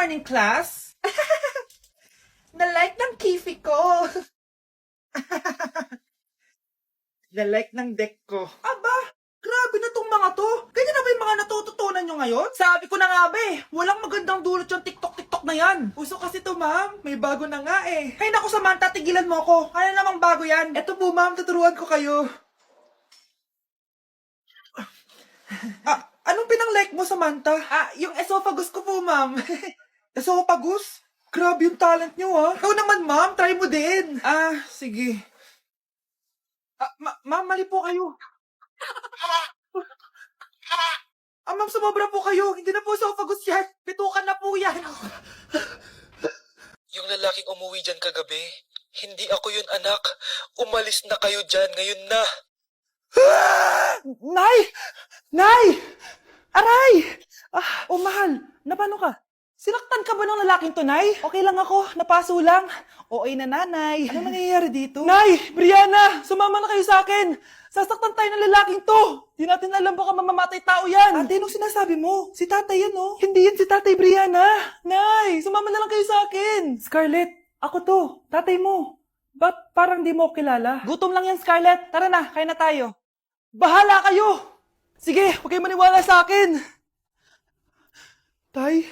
morning, class. Na-like ng kifi ko. Na-like ng deck ko. Aba, grabe na tong mga to. Ganyan na ba yung mga natututunan nyo ngayon? Sabi ko na nga ba eh, walang magandang dulot yung TikTok na yan. Uso kasi to, ma'am. May bago na nga eh. Hay naku, Samantha, tigilan mo ako. Ano namang bago yan? Eto po, ma'am, tuturuan ko kayo. Anong pinang-like mo, Samantha? Yung esophagus ko po, ma'am. Esophagus? Grabe yung talent nyo, ha? Ikaw naman, ma'am. Try mo din. Sige. Ma'am, mali po kayo. Ma'am, sumobra po kayo. Hindi na po esophagus yan. Pitukan na po yan. Yung lalaking umuwi dyan kagabi, hindi ako yun, anak. Umalis na kayo dyan, ngayon na. Nay! Nay! Aray! Mahal. Napano ka? Sinaktan ka ba ng lalaking to, Nay? Okay lang ako. Napaso lang. Okay na, nanay. Ano nangyayari dito? Nay! Brianna! Sumama na kayo sa akin! Sasaktan tayo ng lalaking to! Di natin alam baka mamamatay tao yan! Ate, anong sinasabi mo? Si tatay yan, oh. Hindi yan si tatay, Brianna! Nay! Sumama na lang kayo sa akin! Scarlett! Ako to! Tatay mo! Ba't parang di mo kilala? Gutom lang yan, Scarlett! Tara na, kain na tayo! Bahala kayo! Sige, huwag kayo maniwala sa akin! Tay,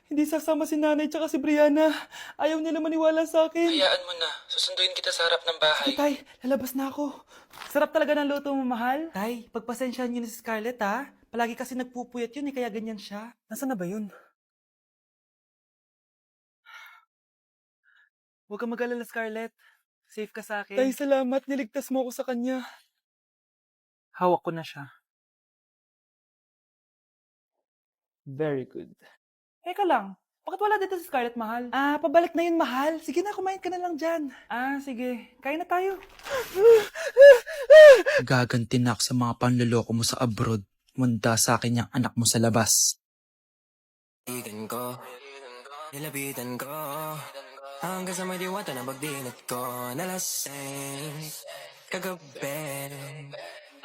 hindi sasama si nanay tsaka si Brianna. Ayaw nila maniwala sa akin. Hayaan mo na, susunduin kita sa harap ng bahay. Sige, tay, lalabas na ako. Sarap talaga ng luto mo, mahal. Tay, pagpasensyahan niyo na si Scarlett, ha? Palagi kasi nagpupuyat yun, kaya ganyan siya. Nasaan na ba yun? Huwag kang mag-alala, Scarlett. Safe ka sa akin. Tay, salamat. Niligtas mo ako sa kanya. Hawak ko na siya. Very good. Teka lang. Bakit wala dito si Scarlett, mahal? Pabalik na yun, mahal. Sige na, kumain ka na lang dyan. Sige. Kain na tayo. Gaganti na ako sa mga panloloko mo sa abroad. Manda sa akin yung anak mo sa labas. Nilapitan ko hanggang sa may diwata na pagdilat ko. Nalasing kagabi,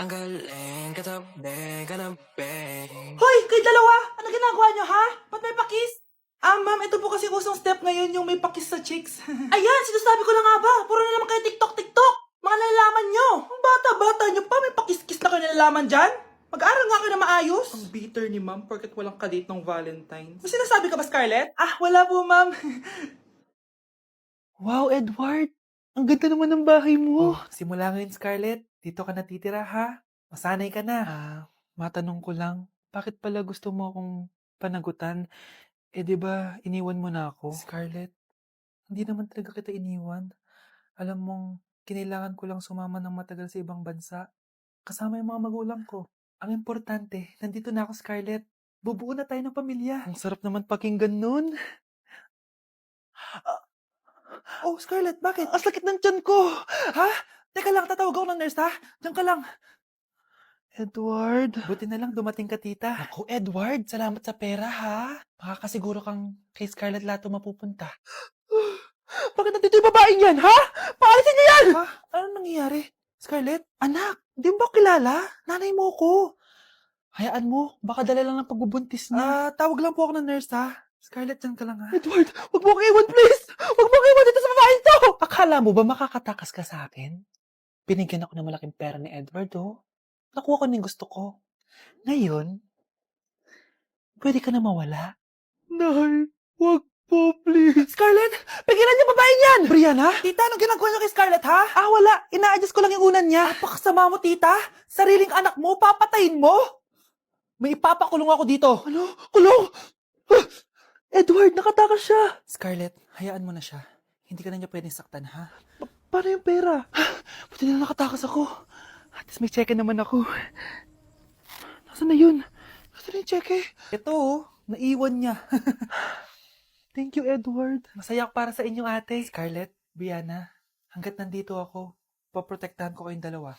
ang galing katabi, kanabi. Hoy! Kayo dalawa! Ano ginagawa nyo, ha? Ba't may pakis? Ma'am, ito po kasi usong step ngayon yung may pakis sa chicks. Ayan! Sinasabi ko na nga ba? Puro na naman kayo TikTok! Mga nalalaman nyo! Ang bata-bata nyo pa, may pakis-kis na kayo nalalaman dyan? Mag-aaral nga kayo na maayos. Ang bitter ni ma'am porket walang kadate ng Valentine's. May sinasabi ka ba, Scarlett? Wala po, ma'am. Wow, Edward! Ang ganda naman ng bahay mo. Simula ngayon, Scarlett. Dito ka natitira, ha? Masanay ka na. Matanong ko lang, bakit pala gusto mo akong panagutan? Di ba, iniwan mo na ako? Scarlett, hindi naman talaga kita iniwan. Alam mong, kinailangan ko lang sumama ng matagal sa ibang bansa. Kasama yung mga magulang ko. Ang importante, nandito na ako, Scarlett. Bubuo na tayo ng pamilya. Ang sarap naman pakinggan nun. Scarlett, bakit? Ang sakit ng tiyan ko! Ha? Teka lang, tatawag ako ng nurse, ha? Diyan ka lang. Edward. Buti na lang dumating ka, tita. Ako, Edward, salamat sa pera, ha? Makakasiguro kang kay Scarlett Lato mapupunta. Bakit nandito yung babaeng yan, ha? Paalisin niyo yan! Ha? Ano nangyayari? Scarlett? Anak, di mo ba kilala? Nanay mo ko. Hayaan mo, baka dala lang ng pagbubuntis niya. Tawag lang po ako ng nurse, ha? Scarlett, dyan ka lang, ha? Edward, wag mo akong iwan, please! Wag mo akong iwan dito sa babaeng to! Akala mo ba makakatakas ka sa akin? Binigyan ako ng malaking pera ni Edward, oh. Nakuha ko na yung gusto ko. Ngayon, pwede ka na mawala. Nay, wag po, please. Scarlett, pigilan niyo babae niyan! Brianna? Tita, anong ginagawa niyo kay Scarlett, ha? Wala. Ina-adjust ko lang yung unan niya. Napakasama mo, tita. Sariling anak mo, papatayin mo? May ipapakulong ako dito. Ano? Kulong? Edward, nakatakas siya. Scarlett, hayaan mo na siya. Hindi ka na niya pwedeng saktan, ha? Paano yung pera? Buti na nakatakas ako. At least may cheque naman ako. Nasaan na yun? Nasaan na yung cheque? Ito, naiwan niya. Thank you, Edward. Masaya ako para sa inyo, ate. Scarlett, Brianna, hanggat nandito ako, paprotektahan ko kayong dalawa.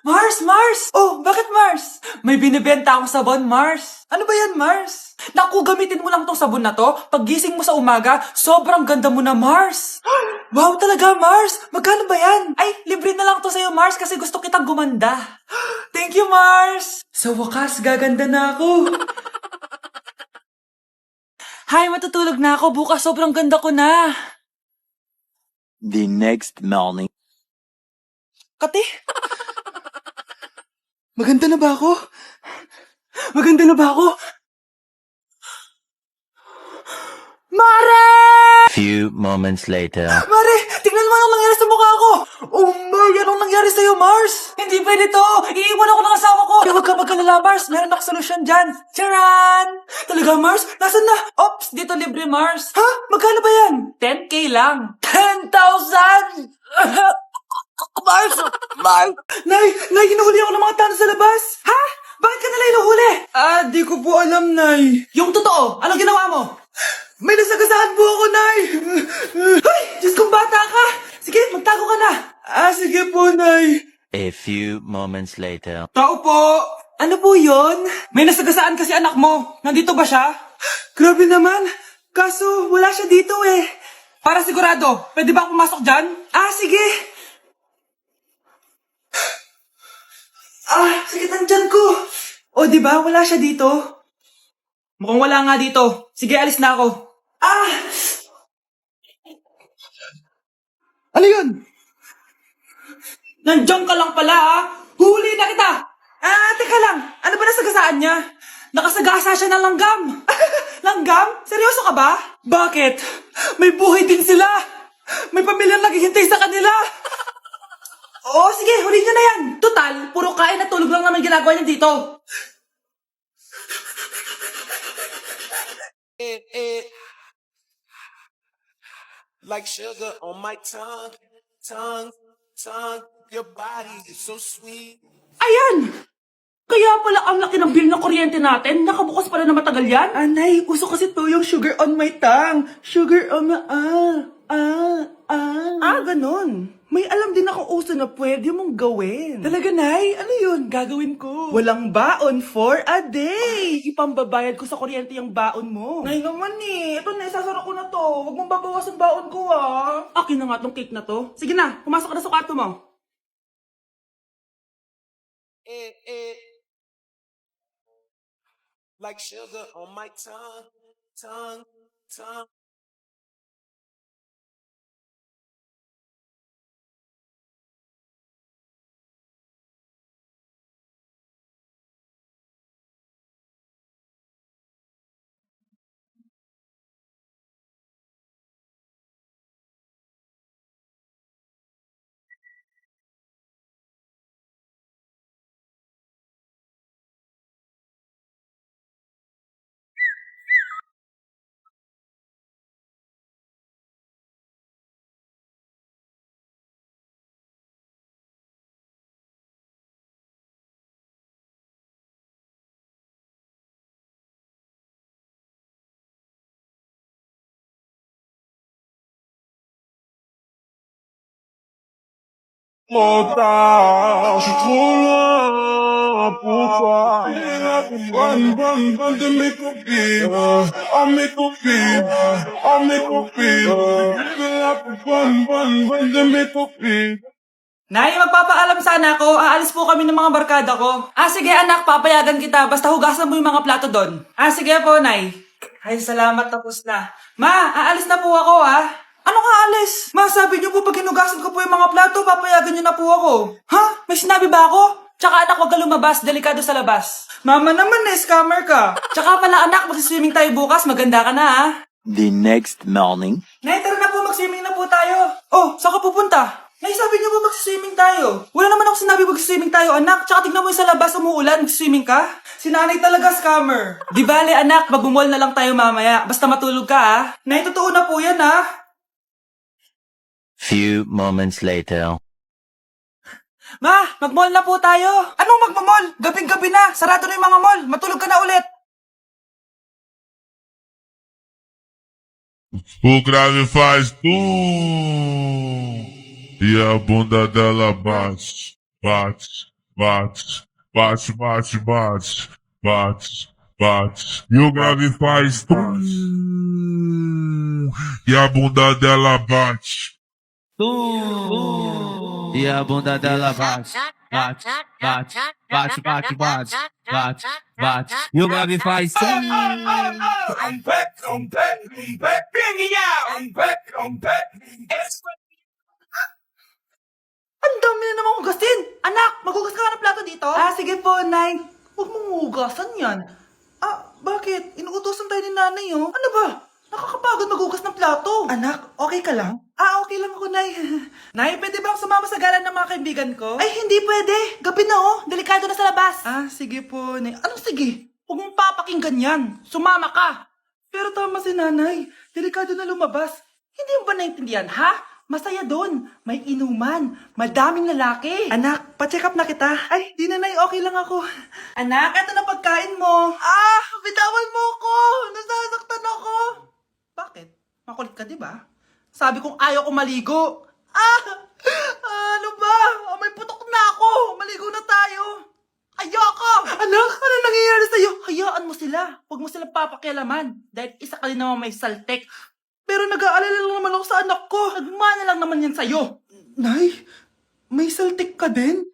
Mars! Oh, bakit Mars? May binibenta akong sabon, Mars. Ano ba yan, Mars? Naku, gamitin mo lang tong sabon na to. Pag gising mo sa umaga, sobrang ganda mo na, Mars. Wow, talaga, Mars. Magkano ba yan? Ay, libre na lang to sa'yo, Mars, kasi gusto kitang gumanda. Thank you, Mars. Sa wakas, gaganda na ako. Hay, matutulog na ako. Bukas sobrang ganda ko na. The next morning. Kati? Maganda na ba ako? Maganda na ba ako? Mare! Few moments later. Mare, tingnan mo anong nangyari sa mukha ko! Oh my, anong nangyari sa'yo, Mars? Hindi pwede to. Iiwan ako ng asawa ko. Huwag ka magkalala, Mars. Meron akong solusyon dyan. Charan! Talaga, Mars? Nasaan na? Ops, dito libre, Mars. Ha? Magkano ba yan? 10K lang. 10,000! Mars! Mars! Nay, hinuhuli ako ng mga tao sa labas. Ha? Bakit ka nila hinuhuli? Di ko po alam, Nay. Yung totoo, anong ginawa mo? May nasagasaan po ako, Nay. Ay, Diyos kong bata ka. Sige, magtago ka na. Sige po, Nay. A few moments later. Tao po. Ano po yon? May nasagasaan kasi anak mo. Nandito ba siya? Grabe naman. Kaso, wala siya dito eh. Para sigurado, pwede ba ako pumasok dyan? Sige. Sakit ang tiyan ko. O, di ba? Wala siya dito. Mukhang wala nga dito. Sige, alis na ako. Ano yun? Nandiyan ka lang pala, ha? Huli na kita! Teka lang. Ano ba nasagasaan niya? Nakasagasa siya ng langgam. Langgam? Seryoso ka ba? Bakit? May buhay din sila. May pamilyang naghihintay sa kanila. Oo, sige. Huli niyo na yan. Total, puro kain at tulog lang naman ginagawa niya dito. Like sugar on my tongue, your body is so sweet. Ayan! Kaya pala ang laki ng bill ng kuryente natin. Nakabukas pala na matagal yan. Anay, uso kasi to yung sugar on my tongue. Sugar on my... Ganon. May alam din ako uso na pwede mong gawin. Talaga, Nay? Ano yun? Gagawin ko. Walang baon for a day. Ipambabayad ko sa kuryente yung baon mo. Nay naman Ito na, isasara ko na to. Huwag mong babawasan baon ko, Akin na nga tong cake na to. Sige na, pumasok ka na sa kwarto mo. Like sugar on my tongue. Mota, je suis trop loin pour toi. Bonne de mes copines, mes copines, mes copines. Bonne de mes copines. Nay, magpapaalam sana ako. Aalis po kami ng mga barkada ko. Sige anak, papayagan kita. Basta hugasan mo yung mga plato doon. Sige po, Nay. Ay, salamat, tapos na. Ma, aalis na po ako, Ano ka alis? Ma, sabi niyo po pag hinugasan ko po yung mga plato, papayagan niyo na po ako. Ha? May sinabi ba ako? Tsaka anak, huwag ka lumabas. Delikado sa labas. Mama naman scammer ka. Tsaka pala anak, magsiswimming tayo bukas. Maganda ka na, The next morning. Nay, tara na po, mag-swimming na po tayo. Oh, saan ka pupunta? Nay, sabi niyo po mag-swimming tayo. Wala naman ako sinabi mag-swimming tayo, anak. Tsaka tignan mo yung sa labas, umuulan, mag-swimming ka. Si nanay talaga scammer. Di bale anak, magbumol na lang tayo mamaya. Basta matulog ka, Nay, totoo na po yan, Few moments later. Ma, mag-mall na po tayo. Anong magmamall? Gabing-gabi na. Sarado na yung mga mall. Matulog ka na ulit. O grave faz e a bunda dela bate, bate, bate, bate, bate, bate, bate, bate. E o grave faz e a bunda dela bate. E a bunda dela bate, bate, bate, bate, bate, bate, bate, bate. E o grave faz back, I'm back, I'm back. Bring it out. I'm back, I'm back. Ang dami na namang hugasin! Anak, maghugas ka nga ng plato dito? Sige po, Nay. Huwag mong hugasan yan. Bakit? Inuutosan tayo ni Nanay, oh. Ano ba? Nakakapagod maghugas ng plato. Anak, okay ka lang? Okay lang ako, Nay. Nay, pwede ba akong sumama sa gala ng mga kaibigan ko? Ay, hindi pwede. Gabi na, oh. Delikado na sa labas. Sige po, Nay. Anong sige? Huwag mong papakinggan yan. Sumama ka. Pero tama si Nanay. Delikado na lumabas. Hindi mo ba naintindihan, ha? Masaya doon. May inuman. Madaming lalaki. Anak, pa-check up na kita. Ay, di na, Nay. Okay lang ako. Anak, eto na pagkain mo. Bitawan mo ko. Nasasaktan ako. Bakit? Makulit ka, di ba? Sabi kong ayaw ko maligo. Ano ba? May putok na ako. Maligo na tayo. Ayoko! Anak, ano nangyayari sa'yo? Hayaan mo sila. Huwag mo silang papakialaman. Dahil isa ka din naman may saltek. Pero nag-aalala lang naman ako sa anak ko. Nagmana lang naman yan sa'yo. Nay, may saltik ka din?